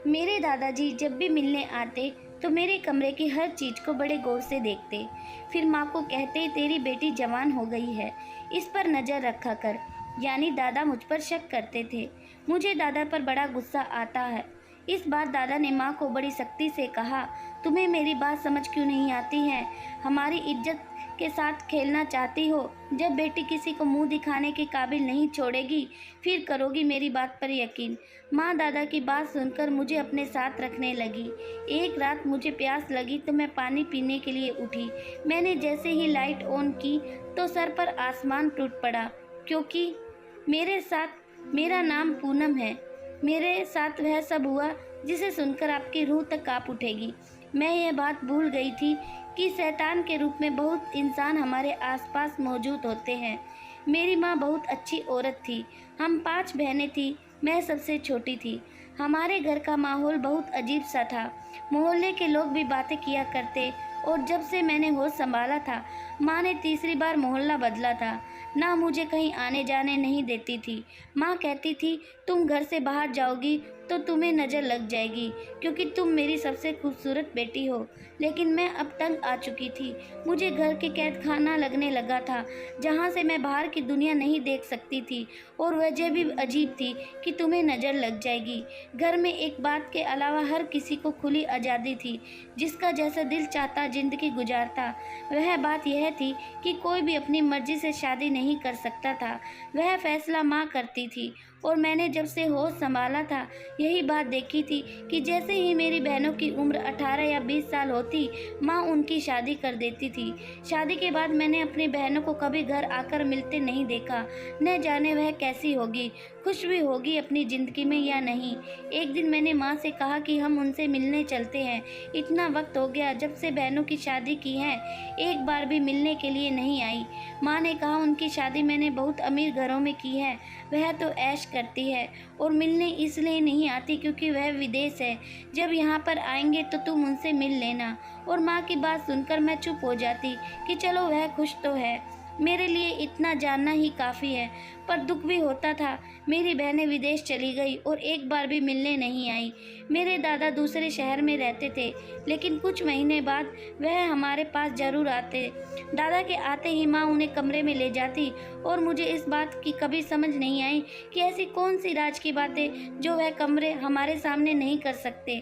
मेरे दादाजी जब भी मिलने आते तो मेरे कमरे की हर चीज़ को बड़े गौर से देखते। फिर माँ को कहते, तेरी बेटी जवान हो गई है, इस पर नज़र रखा कर। यानी दादा मुझ पर शक करते थे। मुझे दादा पर बड़ा गुस्सा आता है। इस बार दादा ने माँ को बड़ी सख्ती से कहा, तुम्हें मेरी बात समझ क्यों नहीं आती है? हमारी इज्जत के साथ खेलना चाहती हो? जब बेटी किसी को मुंह दिखाने के काबिल नहीं छोड़ेगी, फिर करोगी मेरी बात पर यकीन। माँ दादा की बात सुनकर मुझे अपने साथ रखने लगी। एक रात मुझे प्यास लगी तो मैं पानी पीने के लिए उठी। मैंने जैसे ही लाइट ऑन की तो सर पर आसमान टूट पड़ा, क्योंकि मेरा नाम पूनम है। मेरे साथ वह सब हुआ जिसे सुनकर आपकी रूह तक कांप उठेगी। मैं यह बात भूल गई थी कि शैतान के रूप में बहुत इंसान हमारे आसपास मौजूद होते हैं। मेरी माँ बहुत अच्छी औरत थी। हम 5 बहनें थी, मैं सबसे छोटी थी। हमारे घर का माहौल बहुत अजीब सा था। मोहल्ले के लोग भी बातें किया करते, और जब से मैंने होश संभाला था, माँ ने तीसरी बार मोहल्ला बदला था। ना मुझे कहीं आने जाने नहीं देती थी। माँ कहती थी, तुम घर से बाहर जाओगी तो तुम्हें नज़र लग जाएगी, क्योंकि तुम मेरी सबसे खूबसूरत बेटी हो। लेकिन मैं अब तंग आ चुकी थी। मुझे घर के कैद खाना लगने लगा था, जहाँ से मैं बाहर की दुनिया नहीं देख सकती थी। और वजह भी अजीब थी कि तुम्हें नज़र लग जाएगी। घर में एक बात के अलावा हर किसी को खुली आज़ादी थी, जिसका जैसा दिल चाहता ज़िंदगी गुजारता। वह बात यह थी कि कोई भी अपनी मर्जी से शादी नहीं कर सकता था। वह फैसला माँ करती थी। और मैंने जब से होश संभाला था, यही बात देखी थी कि जैसे ही मेरी बहनों की उम्र 18 या 20 साल होती, माँ उनकी शादी कर देती थी। शादी के बाद मैंने अपनी बहनों को कभी घर आकर मिलते नहीं देखा। न जाने वह कैसी होगी, खुश भी होगी अपनी ज़िंदगी में या नहीं। एक दिन मैंने माँ से कहा कि हम उनसे मिलने चलते हैं। इतना वक्त हो गया जब से बहनों की शादी की है, एक बार भी मिलने के लिए नहीं आई। माँ ने कहा, उनकी शादी मैंने बहुत अमीर घरों में की है, वह तो ऐश करती है और मिलने इसलिए नहीं आती क्योंकि वह विदेश है। जब यहाँ पर आएंगे तो तुम उनसे मिल लेना। और माँ की बात सुनकर मैं चुप हो जाती कि चलो वह खुश तो है, मेरे लिए इतना जानना ही काफ़ी है। पर दुख भी होता था। मेरी बहनें विदेश चली गई और एक बार भी मिलने नहीं आई। मेरे दादा दूसरे शहर में रहते थे, लेकिन कुछ महीने बाद वह हमारे पास ज़रूर आते। दादा के आते ही माँ उन्हें कमरे में ले जाती, और मुझे इस बात की कभी समझ नहीं आई कि ऐसी कौन सी राज की बातें जो वह कमरे हमारे सामने नहीं कर सकते।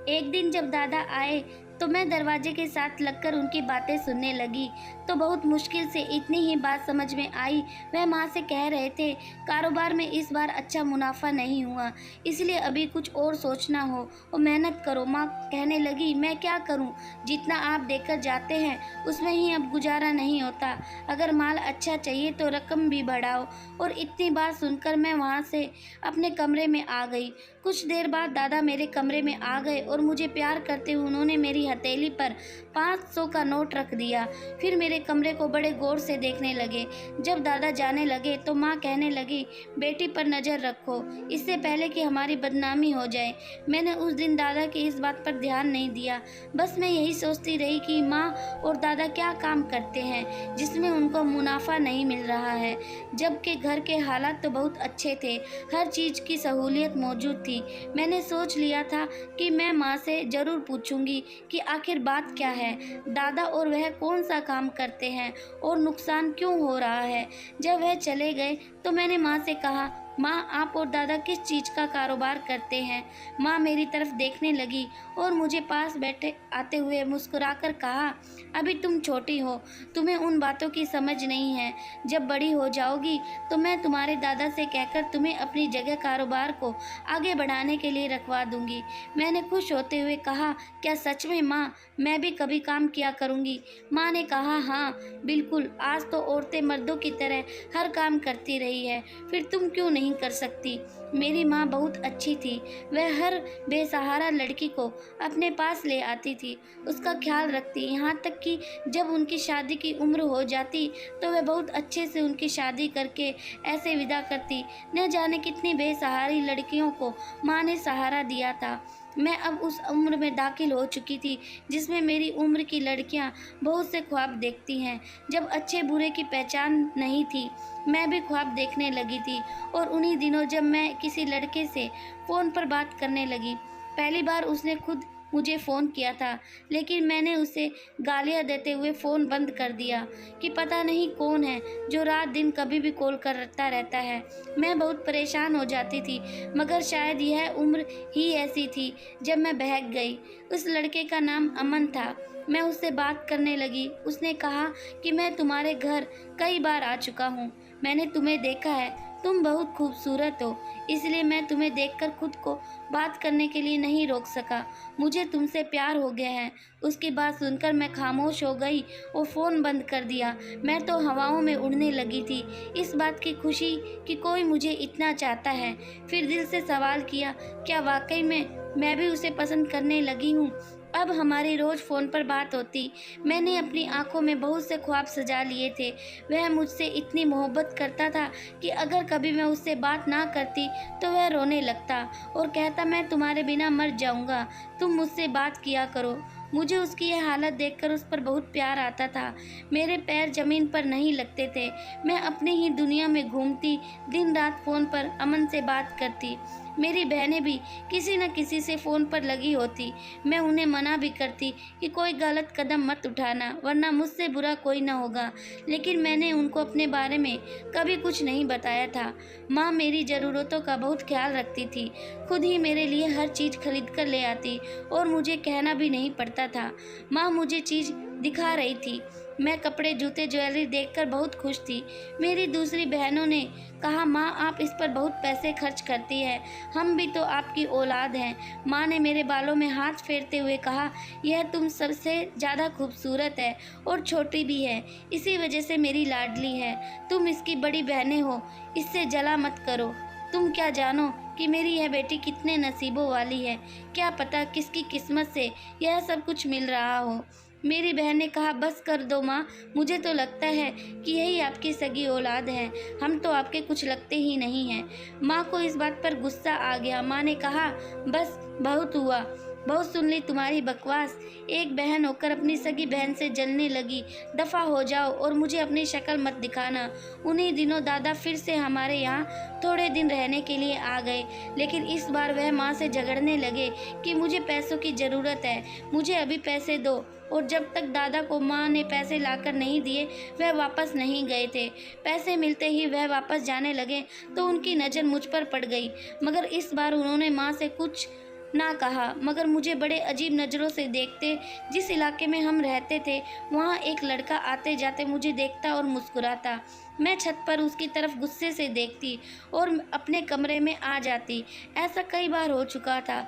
एक दिन जब दादा आए तो मैं दरवाजे के साथ लगकर उनकी बातें सुनने लगी, तो बहुत मुश्किल से इतनी ही बात समझ में आई। वह माँ से कह रहे थे, कारोबार में इस बार अच्छा मुनाफा नहीं हुआ, इसलिए अभी कुछ और सोचना हो और मेहनत करो। माँ कहने लगी, मैं क्या करूँ, जितना आप देकर जाते हैं उसमें ही अब गुजारा नहीं होता। अगर माल अच्छा चाहिए तो रकम भी बढ़ाओ। और इतनी बात सुनकर मैं वहाँ से अपने कमरे में आ गई। कुछ देर बाद दादा मेरे कमरे में आ गए और मुझे प्यार करते हुए उन्होंने मेरी हथेली पर 500 का नोट रख दिया। फिर मेरे कमरे को बड़े गौर से देखने लगे। जब दादा जाने लगे तो माँ कहने लगी, बेटी पर नज़र रखो, इससे पहले कि हमारी बदनामी हो जाए। मैंने उस दिन दादा की इस बात पर ध्यान नहीं दिया। बस मैं यही सोचती रही कि माँ और दादा क्या काम करते हैं जिसमें उनको मुनाफा नहीं मिल रहा है, जबकि घर के हालात तो बहुत अच्छे थे, हर चीज़ की सहूलियत मौजूद थी। मैंने सोच लिया था कि मैं माँ से ज़रूर पूछूंगी कि आखिर बात क्या है, दादा और वह कौन सा काम करते हैं और नुकसान क्यों हो रहा है। जब वह चले गए तो मैंने माँ से कहा, माँ आप और दादा किस चीज़ का कारोबार करते हैं। माँ मेरी तरफ देखने लगी और मुझे पास बैठे आते हुए मुस्कुराकर कहा, अभी तुम छोटी हो, तुम्हें उन बातों की समझ नहीं है। जब बड़ी हो जाओगी तो मैं तुम्हारे दादा से कहकर तुम्हें अपनी जगह कारोबार को आगे बढ़ाने के लिए रखवा दूंगी। मैंने खुश होते हुए कहा, क्या सच में माँ, मैं भी कभी काम किया करूँगी। माँ ने कहा, हाँ बिल्कुल, आज तो औरतें मर्दों की तरह हर काम करती रही है, फिर तुम क्यों नहीं कर सकती। मेरी माँ बहुत अच्छी थी। वह हर बेसहारा लड़की को अपने पास ले आती थी, उसका ख्याल रखती, यहाँ तक कि जब उनकी शादी की उम्र हो जाती तो वह बहुत अच्छे से उनकी शादी करके ऐसे विदा करती। न जाने कितनी बेसहारी लड़कियों को माँ ने सहारा दिया था। मैं अब उस उम्र में दाखिल हो चुकी थी जिसमें मेरी उम्र की लड़कियां बहुत से ख्वाब देखती हैं। जब अच्छे बुरे की पहचान नहीं थी, मैं भी ख्वाब देखने लगी थी। और उन्हीं दिनों जब मैं किसी लड़के से फ़ोन पर बात करने लगी पहली बार उसने खुद मुझे फ़ोन किया था, लेकिन मैंने उसे गालियाँ देते हुए फ़ोन बंद कर दिया कि पता नहीं कौन है जो रात दिन कभी भी कॉल करता रहता है। मैं बहुत परेशान हो जाती थी, मगर शायद यह उम्र ही ऐसी थी जब मैं बहक गई। उस लड़के का नाम अमन था। मैं उससे बात करने लगी। उसने कहा कि मैं तुम्हारे घर कई बार आ चुका हूँ, मैंने तुम्हें देखा है, तुम बहुत खूबसूरत हो, इसलिए मैं तुम्हें देखकर खुद को बात करने के लिए नहीं रोक सका। मुझे तुमसे प्यार हो गया है। उसकी बात सुनकर मैं खामोश हो गई और फ़ोन बंद कर दिया। मैं तो हवाओं में उड़ने लगी थी, इस बात की खुशी कि कोई मुझे इतना चाहता है। फिर दिल से सवाल किया, क्या वाकई में मैं भी उसे पसंद करने लगी हूँ? अब हमारी रोज़ फ़ोन पर बात होती। मैंने अपनी आंखों में बहुत से ख्वाब सजा लिए थे। वह मुझसे इतनी मोहब्बत करता था कि अगर कभी मैं उससे बात ना करती तो वह रोने लगता और कहता, मैं तुम्हारे बिना मर जाऊंगा, तुम मुझसे बात किया करो। मुझे उसकी यह हालत देखकर उस पर बहुत प्यार आता था। मेरे पैर ज़मीन पर नहीं लगते थे। मैं अपनी ही दुनिया में घूमती, दिन रात फ़ोन पर अमन से बात करती। मेरी बहनें भी किसी न किसी से फ़ोन पर लगी होती। मैं उन्हें मना भी करती कि कोई गलत कदम मत उठाना, वरना मुझसे बुरा कोई ना होगा, लेकिन मैंने उनको अपने बारे में कभी कुछ नहीं बताया था। माँ मेरी ज़रूरतों का बहुत ख्याल रखती थी, खुद ही मेरे लिए हर चीज़ खरीद कर ले आती और मुझे कहना भी नहीं पड़ता था। माँ मुझे चीज़ दिखा रही थी। मैं कपड़े, जूते, ज्वेलरी देखकर बहुत खुश थी। मेरी दूसरी बहनों ने कहा, माँ आप इस पर बहुत पैसे खर्च करती है, हम भी तो आपकी औलाद हैं। माँ ने मेरे बालों में हाथ फेरते हुए कहा, यह तुम सबसे ज़्यादा खूबसूरत है और छोटी भी है, इसी वजह से मेरी लाडली है। तुम इसकी बड़ी बहनें हो, इससे जला मत करो। तुम क्या जानो कि मेरी यह बेटी कितने नसीबों वाली है, क्या पता किसकी किस्मत से यह सब कुछ मिल रहा हो। मेरी बहन ने कहा, बस कर दो माँ, मुझे तो लगता है कि यही आपकी सगी औलाद है, हम तो आपके कुछ लगते ही नहीं हैं। माँ को इस बात पर गुस्सा आ गया। माँ ने कहा, बस बहुत हुआ, बहुत सुन ली तुम्हारी बकवास। एक बहन होकर अपनी सगी बहन से जलने लगी, दफ़ा हो जाओ और मुझे अपनी शक्ल मत दिखाना। उन्हीं दिनों दादा फिर से हमारे यहाँ थोड़े दिन रहने के लिए आ गए, लेकिन इस बार वह माँ से झगड़ने लगे कि मुझे पैसों की ज़रूरत है, मुझे अभी पैसे दो। और जब तक दादा को माँ ने पैसे लाकर नहीं दिए, वह वापस नहीं गए थे। पैसे मिलते ही वह वापस जाने लगे तो उनकी नज़र मुझ पर पड़ गई, मगर इस बार उन्होंने माँ से कुछ ना कहा, मगर मुझे बड़े अजीब नज़रों से देखते। जिस इलाके में हम रहते थे वहाँ एक लड़का आते जाते मुझे देखता और मुस्कुराता। मैं छत पर उसकी तरफ गुस्से से देखती और अपने कमरे में आ जाती। ऐसा कई बार हो चुका था।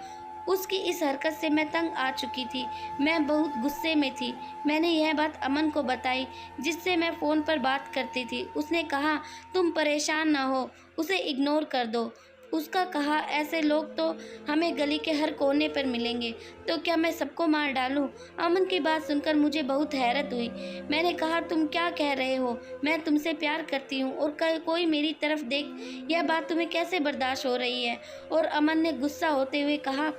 उसकी इस हरकत से मैं तंग आ चुकी थी। मैं बहुत गुस्से में थी। मैंने यह बात अमन को बताई, जिससे मैं फ़ोन पर बात करती थी। उसने कहा, तुम परेशान ना हो, उसे इग्नोर कर दो। उसका कहा, ऐसे लोग तो हमें गली के हर कोने पर मिलेंगे, तो क्या मैं सबको मार डालूं? अमन की बात सुनकर मुझे बहुत हैरत हुई। मैंने कहा, तुम क्या कह रहे हो? मैं तुमसे प्यार करती हूँ और कोई मेरी तरफ देख, यह बात तुम्हें कैसे बर्दाश्त हो रही है? और अमन ने गुस्सा होते हुए कहा,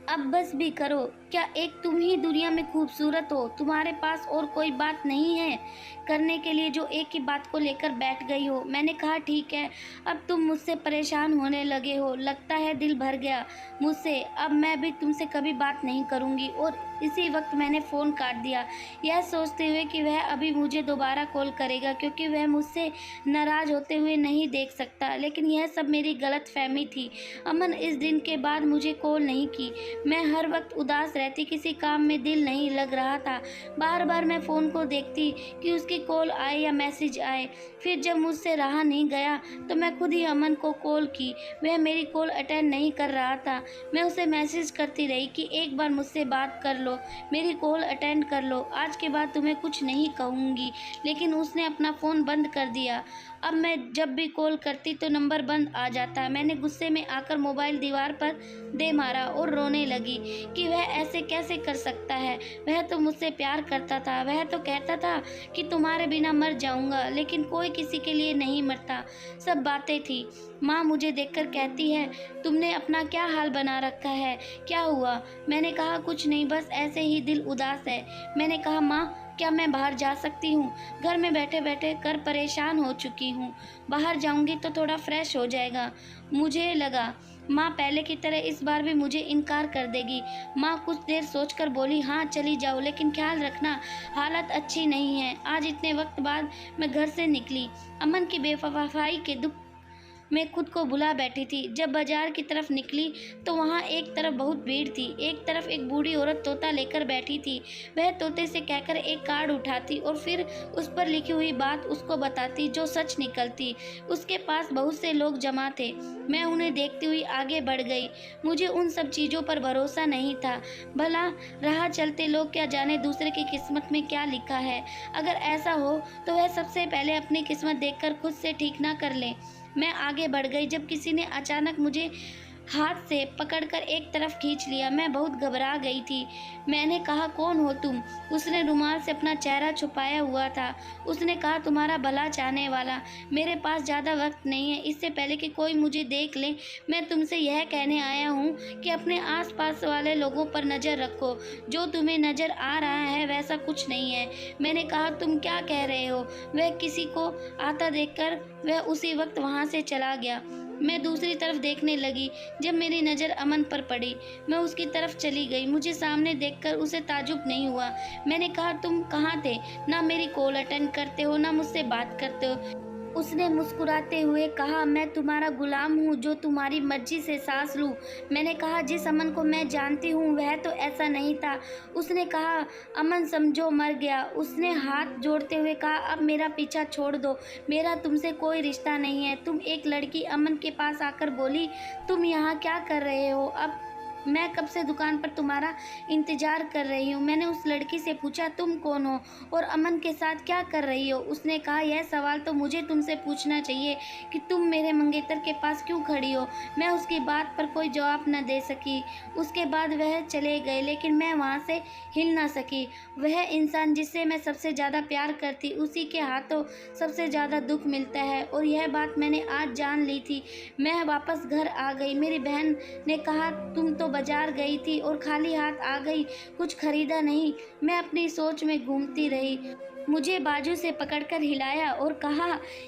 अब बस भी करो, क्या एक तुम ही दुनिया में खूबसूरत हो? तुम्हारे पास और कोई बात नहीं है करने के लिए जो एक ही बात को लेकर बैठ गई हो? मैंने कहा, ठीक है, अब तुम मुझसे परेशान होने लगे हो, लगता है दिल भर गया मुझसे, अब मैं भी तुमसे कभी बात नहीं करूँगी। और इसी वक्त मैंने फ़ोन काट दिया, यह सोचते हुए कि वह अभी मुझे दोबारा कॉल करेगा, क्योंकि वह मुझसे नाराज़ होते हुए नहीं देख सकता। लेकिन यह सब मेरी गलतफहमी थी। अमन इस दिन के बाद मुझे कॉल नहीं की। मैं हर वक्त उदास रहती, किसी काम में दिल नहीं लग रहा था। बार बार मैं फ़ोन को देखती कि उसकी कॉल आए या मैसेज आए। फिर जब मुझसे रहा नहीं गया तो मैं खुद ही अमन को कॉल की। वह मेरी कॉल अटेंड नहीं कर रहा था। मैं उसे मैसेज करती रही कि एक बार मुझसे बात कर लो, मेरी कॉल अटेंड कर लो, आज के बाद तुम्हें कुछ नहीं कहूँगी। लेकिन उसने अपना फ़ोन बंद कर दिया। अब मैं जब भी कॉल करती तो नंबर बंद आ जाता। मैंने गुस्से में आकर मोबाइल दीवार पर दे मारा और रोने लगी कि वह ऐसे कैसे कर सकता है। वह तो मुझसे प्यार करता था, वह तो कहता था कि तुम्हारे बिना मर जाऊंगा, लेकिन कोई किसी के लिए नहीं मरता। सब बातें थी। माँ मुझे देखकर कहती है, तुमने अपना क्या हाल बना रखा है, क्या हुआ? मैंने कहा, कुछ नहीं, बस ऐसे ही दिल उदास है। मैंने कहा, माँ क्या मैं बाहर जा सकती हूँ? घर में बैठे बैठे कर परेशान हो चुकी हूँ, बाहर जाऊँगी तो थोड़ा फ्रेश हो जाएगा। मुझे लगा माँ पहले की तरह इस बार भी मुझे इनकार कर देगी। माँ कुछ देर सोचकर बोली, हाँ चली जाओ, लेकिन ख्याल रखना हालत अच्छी नहीं है। आज इतने वक्त बाद मैं घर से निकली। अमन की बेवफाई के दुख मैं खुद को भुला बैठी थी। जब बाजार की तरफ निकली तो वहाँ एक तरफ बहुत भीड़ थी, एक तरफ एक बूढ़ी औरत तोता लेकर बैठी थी। वह तोते से कहकर एक कार्ड उठाती और फिर उस पर लिखी हुई बात उसको बताती, जो सच निकलती। उसके पास बहुत से लोग जमा थे। मैं उन्हें देखती हुई आगे बढ़ गई। मुझे उन सब चीज़ों पर भरोसा नहीं था। भला राह चलते लोग क्या जाने दूसरे की किस्मत में क्या लिखा है। अगर ऐसा हो तो वह सबसे पहले अपनी किस्मत देखकर खुद से ठीक ना कर ले। मैं आगे बढ़ गई जब किसी ने अचानक मुझे हाथ से पकड़कर एक तरफ खींच लिया। मैं बहुत घबरा गई थी। मैंने कहा, कौन हो तुम? उसने रुमाल से अपना चेहरा छुपाया हुआ था। उसने कहा, तुम्हारा भला चाहने वाला। मेरे पास ज़्यादा वक्त नहीं है। इससे पहले कि कोई मुझे देख ले, मैं तुमसे यह कहने आया हूँ कि अपने आसपास वाले लोगों पर नज़र रखो। जो तुम्हें नज़र आ रहा है वैसा कुछ नहीं है। मैंने कहा, तुम क्या कह रहे हो? वह किसी को आता देखकर वह उसी वक्त वहाँ से चला गया। मैं दूसरी तरफ देखने लगी। जब मेरी नज़र अमन पर पड़ी, मैं उसकी तरफ चली गई। मुझे सामने देखकर उसे ताजुब नहीं हुआ। मैंने कहा, तुम कहाँ थे? ना मेरी कॉल अटेंड करते हो, ना मुझसे बात करते हो। उसने मुस्कुराते हुए कहा, मैं तुम्हारा गुलाम हूँ जो तुम्हारी मर्जी से सांस लूँ। मैंने कहा, जिस अमन को मैं जानती हूँ वह तो ऐसा नहीं था। उसने कहा, अमन समझो मर गया। उसने हाथ जोड़ते हुए कहा, अब मेरा पीछा छोड़ दो। मेरा तुमसे कोई रिश्ता नहीं है। तुम एक लड़की अमन के पास आकर बोली, तुम यहाँ क्या कर रहे हो? अब मैं कब से दुकान पर तुम्हारा इंतजार कर रही हूँ। मैंने उस लड़की से पूछा, तुम कौन हो और अमन के साथ क्या कर रही हो? उसने कहा, यह सवाल तो मुझे तुमसे पूछना चाहिए कि तुम मेरे मंगेतर के पास क्यों खड़ी हो। मैं उसकी बात पर कोई जवाब न दे सकी। उसके बाद वह चले गए, लेकिन मैं वहाँ से हिल ना सकी। वह इंसान जिससे मैं सबसे ज़्यादा प्यार करती, उसी के हाथों सबसे ज़्यादा दुख मिलता है, और यह बात मैंने आज जान ली थी। मैं वापस घर आ गई। मेरी बहन ने कहा, तुम तो बाजार गई थी और खाली हाथ आ गई, कुछ खरीदा नहीं। मैं अपनी सोच में घूमती रही। मुझे बाजू से पकड़कर हिलाया और कहा,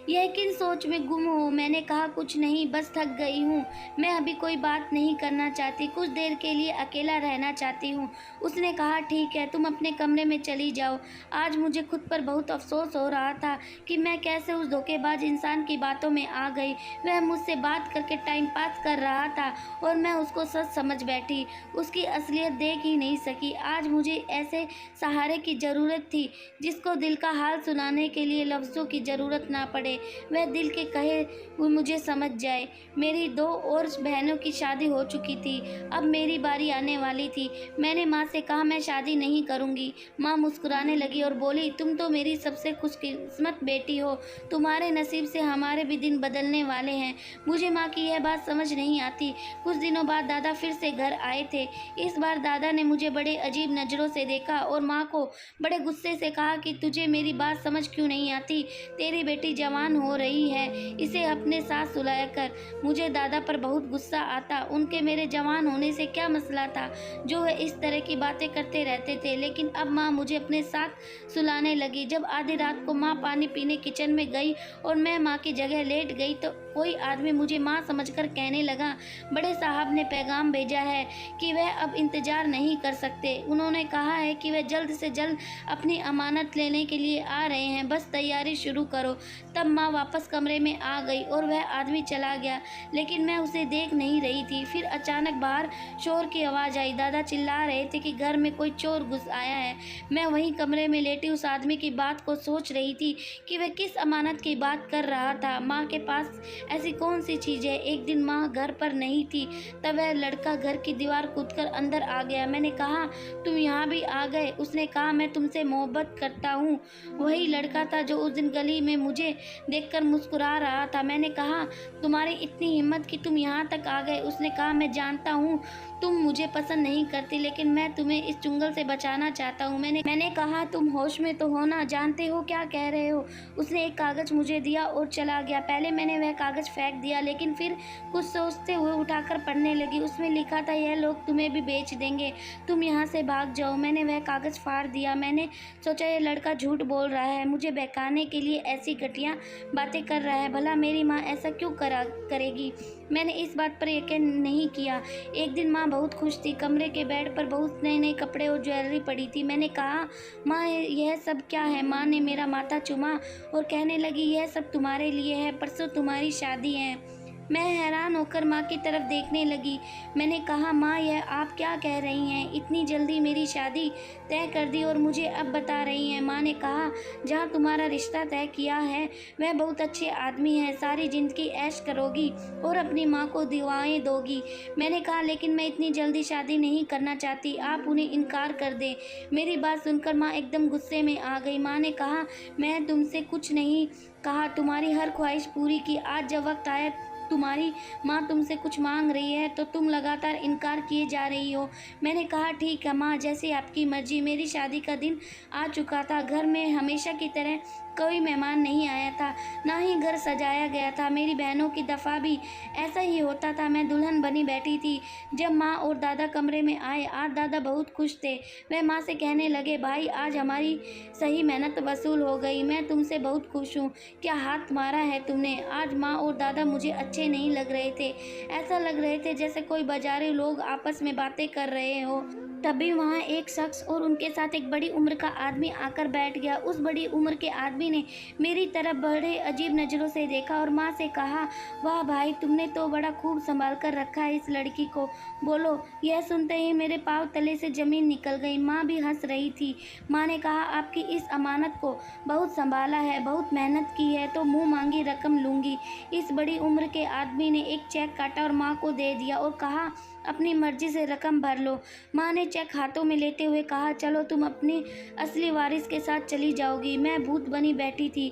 यह किन सोच में गुम हो? मैंने कहा, कुछ नहीं, बस थक गई हूँ। मैं अभी कोई बात नहीं करना चाहती, कुछ देर के लिए अकेला रहना चाहती हूँ। उसने कहा, ठीक है, तुम अपने कमरे में चली जाओ। आज मुझे खुद पर बहुत अफसोस हो रहा था कि मैं कैसे उस धोखेबाज इंसान की बातों में आ गई। वह मुझसे बात करके टाइम पास कर रहा था और मैं उसको सच समझ बैठी, उसकी असलियत देख ही नहीं सकी। आज मुझे ऐसे सहारे की ज़रूरत थी जिसको दिल का हाल सुनाने के लिए लफ्ज़ों की ज़रूरत ना पड़े। वह दिल के कहे हुए मुझे समझ जाए। मेरी 2 और बहनों की शादी हो चुकी थी, अब मेरी बारी आने वाली थी। मैंने माँ से कहा, मैं शादी नहीं करूँगी। माँ मुस्कुराने लगी और बोली, तुम तो मेरी सबसे खुशकिस्मत बेटी हो। तुम्हारे नसीब से हमारे भी दिन बदलने वाले हैं। मुझे माँ की यह बात समझ नहीं आती। कुछ दिनों बाद दादा फिर से घर आए थे। इस बार दादा ने मुझे बड़े अजीब नज़रों से देखा और माँ को बड़े गुस्से से कहा कि तुझे मेरी बात समझ क्यों नहीं आती? तेरी बेटी जवान हो रही है, इसे अपने साथ सुलाया कर। मुझे दादा पर बहुत गुस्सा आता। उनके मेरे जवान होने से क्या मसला था जो वह इस तरह की बातें करते रहते थे। लेकिन अब माँ मुझे अपने साथ सुलाने लगी। जब आधी रात को माँ पानी पीने किचन में गई और मैं माँ की जगह लेट गई तो कोई आदमी मुझे माँ समझकर कहने लगा, बड़े साहब ने पैगाम भेजा है कि वह अब इंतज़ार नहीं कर सकते। उन्होंने कहा है कि वह जल्द से जल्द अपनी अमानत लेने के लिए आ रहे हैं, बस तैयारी शुरू करो। तब माँ वापस कमरे में आ गई और वह आदमी चला गया, लेकिन मैं उसे देख नहीं रही थी। फिर अचानक बाहर शोर की आवाज़ आई। दादा चिल्ला रहे थे कि घर में कोई चोर घुस आया है। मैं वहीं कमरे में लेटी उस आदमी की बात को सोच रही थी कि वह किस अमानत की बात कर रहा था। माँ के पास ऐसी कौन सी चीज़ है? एक दिन माँ घर पर नहीं थी, तब वह लड़का घर की दीवार कूदकर अंदर आ गया। मैंने कहा, तुम यहाँ भी आ गए? उसने कहा, मैं तुमसे मोहब्बत करता हूँ। वही लड़का था जो उस दिन गली में मुझे देखकर मुस्कुरा रहा था। मैंने कहा, तुम्हारी इतनी हिम्मत कि तुम यहाँ तक आ गए? उसने कहा, मैं जानता हूँ तुम मुझे पसंद नहीं करती, लेकिन मैं तुम्हें इस चुंगल से बचाना चाहता हूँ। मैंने कहा, तुम होश में तो हो ना? जानते हो क्या कह रहे हो? उसने एक कागज़ मुझे दिया और चला गया। पहले मैंने वह कागज़ फेंक दिया, लेकिन फिर कुछ सोचते हुए उठाकर पढ़ने लगी। उसमें लिखा था, यह लोग तुम्हें भी बेच देंगे, तुम यहाँ से भाग जाओ। मैंने वह कागज़ फाड़ दिया। मैंने सोचा, यह लड़का झूठ बोल रहा है, मुझे बहकाने के लिए ऐसी घटिया बातें कर रहा है। भला मेरी माँ ऐसा क्यों करेगी? मैंने इस बात पर यकीन नहीं किया। एक दिन माँ बहुत खुश थी। कमरे के बेड पर बहुत नए नए कपड़े और ज्वेलरी पड़ी थी। मैंने कहा, माँ यह सब क्या है? माँ ने मेरा माथा चूमा और कहने लगी, यह सब तुम्हारे लिए है, परसों तुम्हारी शादी है। मैं हैरान होकर माँ की तरफ देखने लगी। मैंने कहा, माँ यह आप क्या कह रही हैं? इतनी जल्दी मेरी शादी तय कर दी और मुझे अब बता रही हैं? माँ ने कहा, जहाँ तुम्हारा रिश्ता तय किया है वह बहुत अच्छे आदमी है, सारी जिंदगी ऐश करोगी और अपनी माँ को दुआएं दोगी। मैंने कहा, लेकिन मैं इतनी जल्दी शादी नहीं करना चाहती, आप उन्हें इनकार कर दें। मेरी बात सुनकर माँ एकदम गुस्से में आ गई। माँ ने कहा, मैं तुमसे कुछ नहीं कहा, तुम्हारी हर ख्वाहिश पूरी की। आज जब वक्त आया तुम्हारी माँ तुमसे कुछ मांग रही है तो तुम लगातार इनकार किए जा रही हो। मैंने कहा, ठीक है माँ, जैसे आपकी मर्जी। मेरी शादी का दिन आ चुका था। घर में हमेशा की तरह कोई मेहमान नहीं आया था, ना ही घर सजाया गया था। मेरी बहनों की दफ़ा भी ऐसा ही होता था। मैं दुल्हन बनी बैठी थी जब माँ और दादा कमरे में आए। आज दादा बहुत खुश थे। वह माँ से कहने लगे, भाई आज हमारी सही मेहनत वसूल हो गई। मैं तुमसे बहुत खुश हूँ। क्या हाथ मारा है तुमने? आज माँ और दादा मुझे अच्छे नहीं लग रहे थे। ऐसा लग रहे थे जैसे कोई बाजारी लोग आपस में बातें कर रहे हो। तभी वहाँ एक शख्स और उनके साथ एक बड़ी उम्र का आदमी आकर बैठ गया। उस बड़ी उम्र के आदमी ने मेरी तरफ बड़े अजीब नज़रों से देखा और माँ से कहा, वाह भाई, तुमने तो बड़ा खूब संभाल कर रखा है इस लड़की को। बोलो। यह सुनते ही मेरे पाँव तले से ज़मीन निकल गई। माँ भी हंस रही थी। माँ ने कहा, आपकी इस अमानत को बहुत संभाला है, बहुत मेहनत की है, तो मुँह मांगी रकम लूँगी। इस बड़ी उम्र के आदमी ने एक चेक काटा और माँ को दे दिया और कहा, अपनी मर्जी से रकम भर लो। माँ ने चेक हाथों में लेते हुए कहा, चलो तुम अपने असली वारिस के साथ चली जाओगी। मैं भूत बनी बैठी थी।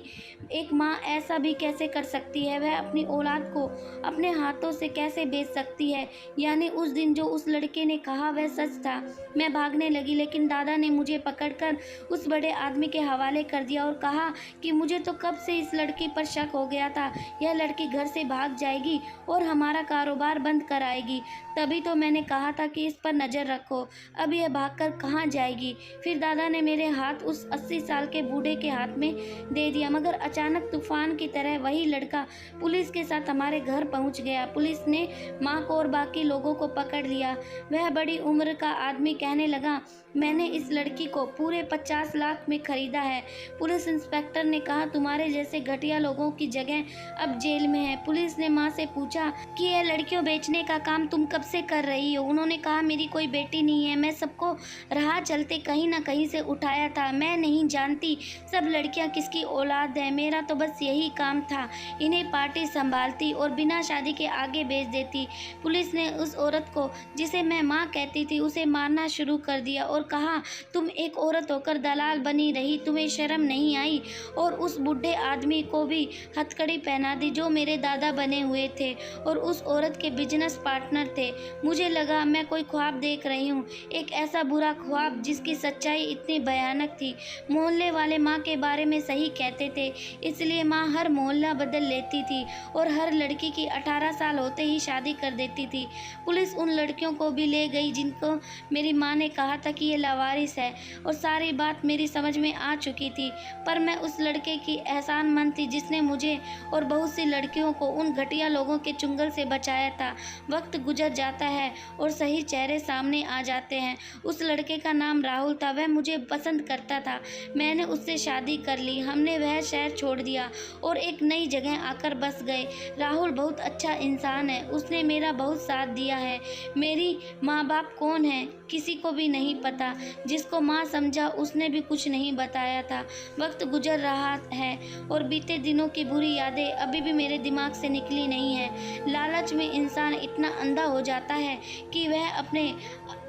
एक माँ ऐसा भी कैसे कर सकती है? वह अपनी औलाद को अपने हाथों से कैसे बेच सकती है? यानी उस दिन जो उस लड़के ने कहा वह सच था। मैं भागने लगी, लेकिन दादा ने मुझे पकड़कर उस बड़े आदमी के हवाले कर दिया और कहा कि मुझे तो कब से इस लड़की पर शक हो गया था। यह लड़की घर से भाग जाएगी और हमारा कारोबार बंद कराएगी। तभी तो मैंने कहा था कि इस पर नज़र रखो। अब यह भागकर कहाँ जाएगी? फिर दादा ने मेरे हाथ उस 80 साल के बूढ़े के हाथ में दे दिया। मगर अचानक तूफान की तरह वही लड़का पुलिस के साथ हमारे घर पहुंच गया। पुलिस ने माँ को और बाकी लोगों को पकड़ लिया। वह बड़ी उम्र का आदमी कहने लगा, मैंने इस लड़की को पूरे 50 लाख में खरीदा है। पुलिस इंस्पेक्टर ने कहा, तुम्हारे जैसे घटिया लोगों की जगह अब जेल में है। पुलिस ने माँ से पूछा कि यह लड़कियों बेचने का काम तुम कब से कर रही हो? उन्होंने कहा, मेरी कोई बेटी नहीं है, मैं सबको राह चलते कहीं ना कहीं से उठाया था। मैं नहीं जानती सब लड़कियां किसकी औलाद है। मेरा तो बस यही काम था, इन्हें पार्टी संभालती और बिना शादी के आगे भेज देती। पुलिस ने उस औरत को, जिसे मैं माँ कहती थी, उसे मारना शुरू कर दिया और कहा, तुम एक औरत होकर दलाल बनी रही, तुम्हें शर्म नहीं आई? और उस बूढ़े आदमी को भी हथकड़ी पहना दी जो मेरे दादा बने हुए थे और उस औरत के बिजनेस पार्टनर थे। मुझे लगा मैं कोई ख्वाब देख रही हूँ, एक ऐसा बुरा ख्वाब जिसकी सच्चाई इतनी भयानक थी। मोहल्ले वाले माँ के बारे में सही कहते थे, इसलिए माँ हर मोहल्ला बदल लेती थी और हर लड़की की 18 साल होते ही शादी कर देती थी। पुलिस उन लड़कियों को भी ले गई जिनको मेरी माँ ने कहा था कि ये लावारिस है, और सारी बात मेरी समझ में आ चुकी थी। पर मैं उस लड़के की एहसानमंद थी जिसने मुझे और बहुत सी लड़कियों को उन घटिया लोगों के चुंगल से बचाया था। वक्त गुजर जाता है और सही चेहरे सामने आ जाते हैं। उस लड़के का नाम राहुल था। वह मुझे पसंद करता था। मैंने उससे शादी कर ली। हमने वह शहर छोड़ दिया और एक नई जगह आकर बस गए। राहुल बहुत अच्छा इंसान है, उसने मेरा बहुत साथ दिया है। मेरी माँ बाप कौन है किसी को भी नहीं पता। जिसको माँ समझा उसने भी कुछ नहीं बताया था। वक्त गुजर रहा है और बीते दिनों की बुरी यादें अभी भी मेरे दिमाग से निकली नहीं है। लालच में इंसान इतना अंधा हो जाता है कि वह अपने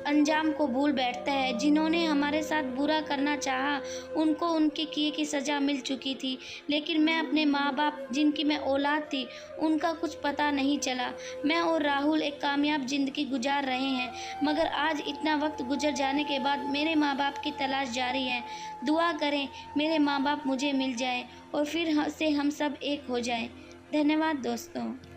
अंजाम को भूल बैठता है। जिन्होंने हमारे साथ बुरा करना चाहा उनको उनके किए की सज़ा मिल चुकी थी, लेकिन मैं अपने माँ बाप जिनकी मैं औलाद थी उनका कुछ पता नहीं चला। मैं और राहुल एक कामयाब ज़िंदगी गुजार रहे हैं, मगर आज इतना वक्त गुजर जाने के बाद मेरे माँ बाप की तलाश जारी है। दुआ करें मेरे माँ बाप मुझे मिल जाए और फिर से हम सब एक हो जाएं। धन्यवाद दोस्तों।